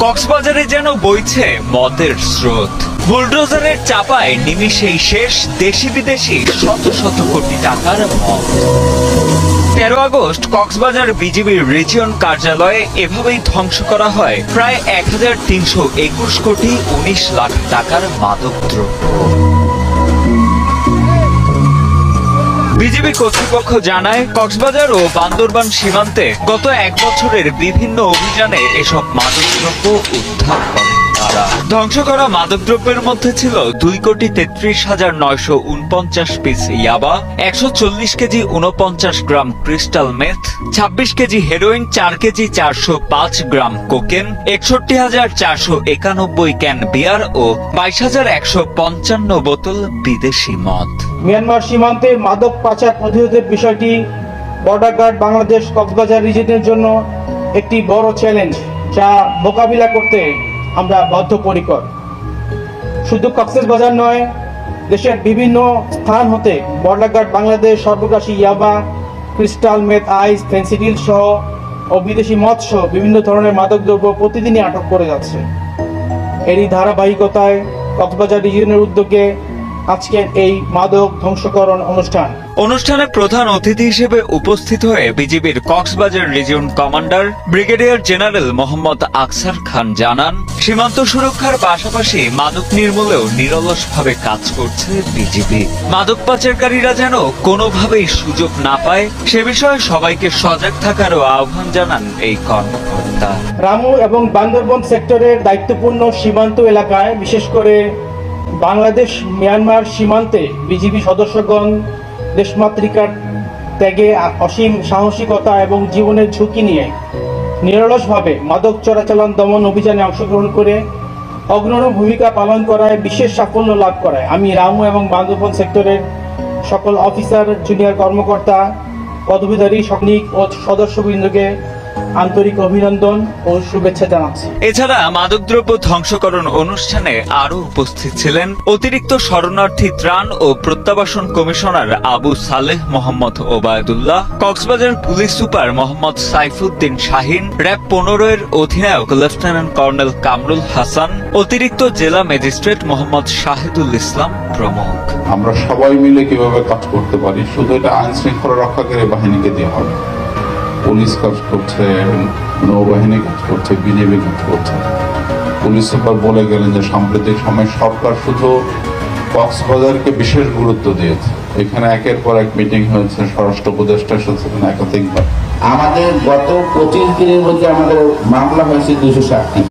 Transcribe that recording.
কক্সবাজারে যেন বইছে মদের স্রোত। বুলডোজারের চাপায় নিমিষেই শেষ দেশি বিদেশি শত শত কোটি টাকার মদ। 13 আগস্ট কক্সবাজার বিজিবির রিজিয়ন কার্যালয়ে এভাবেই ধ্বংস করা হয় প্রায় 1321 কোটি 19 লাখ টাকার মাদকদ্রব্য। বিজিবি কর্তৃপক্ষ জানায়, কক্সবাজার ও বান্দরবান সীমান্তে গত 1 বছরের বিভিন্ন অভিযানে এসব মাদকদ্রব্য উদ্ধার করে তারা। ধ্বংস করা মাদকদ্রব্যের মধ্যে ছিল 2,33,949 পিস ইয়াবা, 140 KG 49 gram crystal meth, 26 KG heroin, 4 KG 405 gram cocaine, 61,491 can beer ও 22,155 বোতল বিদেশি মদ। মিয়ানমার সীমান্তে মাদক পাচার প্রতিরোধের বিষয়টি বর্ডার গার্ড বাংলাদেশ কক্সবাজার রিজিয়নের জন্য একটি বড় চ্যালেঞ্জ, যা মোকাবিলা করতে আমরা বদ্ধপরিকর। শুধু কক্সবাজার নয়, দেশের বিভিন্ন স্থান হতে বর্ডার গার্ড বাংলাদেশ সর্বগ্রাসী ইয়াবা, ক্রিস্টাল মেথ, আইস, ফেন্সিডিল সহ ও বিদেশি মদ সহ বিভিন্ন ধরনের মাদকদ্রব্য প্রতিদিনই আটক করে যাচ্ছে। এরই ধারাবাহিকতায় কক্সবাজার রিজিয়নের উদ্যোগে আজকের এই মাদক ধ্বংসকরণ অনুষ্ঠানে প্রধান অতিথি হিসেবে উপস্থিত হয়ে বিজিবির Cox's Bazar region commander brigadier general Mohammad আকসার খান জানান, সীমান্ত সুরক্ষার পাশাপাশি মাদক নির্মূলেও নিরলসভাবে কাজ করছে বিজিবি। মাদক পাচারকারীরা যেন কোনোভাবেই সুযোগ না পায় সে বিষয়ে সবাইকে সজাগ থাকারও আহ্বান জানান এই কর্মকর্তা। রামু এবং বান্দরবান সেক্টরের দায়িত্বপূর্ণ সীমান্ত এলাকায়, বিশেষ করে বাংলাদেশ মিয়ানমার সীমান্তে বিজিবি সদস্যগণ দেশমাতৃকার ত্যাগে, অসীম সাহসিকতা এবং জীবনের ঝুঁকি নিয়ে নিরলসভাবে মাদক চোরাচালান দমন অভিযানে অংশগ্রহণ করে অগ্রণী ভূমিকা পালন করায় বিশেষ সাফল্য লাভ করায় আমি রামু এবং বান্দরবান সেক্টরের সকল অফিসার, জুনিয়র কর্মকর্তা, পদবীধারী সৈনিক ও সদস্যবৃন্দকে আন্তরিক অভিনন্দন ও শুভেচ্ছা জানাচ্ছি। এছাড়া মাদকদ্রব্য ধ্বংসকরণ অনুষ্ঠানে আরো উপস্থিত ছিলেন অতিরিক্ত শরণার্থী ত্রাণ ও প্রত্যাবাসন commissioner Abu Saleh Mohammad Obaidullah, Cox's Bazar police super Mohammad Saifuddin Shahin, RAB 15-এর অধিনায়ক লেফটেন্যান্ট কর্নেল কামরুল হাসান, অতিরিক্ত জেলা ম্যাজিস্ট্রেট মোহাম্মদ শাহিদুল ইসলাম প্রমুখ। আমরা সবাই মিলে কিভাবে কাজ করতে পারি, শুধু এটা আইন শৃঙ্খলা রক্ষাকারী বাহিনীকে দিয়ে হবে। পুলিশ কাজ করছে, নৌবাহিনী কাজ করছে, বিজিবি কাজ করছে। পুলিশ সুপার বলে গেলেন যে সাম্প্রতিক সময় সরকার শুধু কক্সবাজারকে বিশেষ গুরুত্ব দিয়েছে। এখানে একের পর এক মিটিং হয়েছে, স্বরাষ্ট্র উপদেষ্টা এসেছিলেন একাধিকবার। আমাদের গত 25 দিনের মধ্যে আমাদের মামলা হয়েছে 260টি।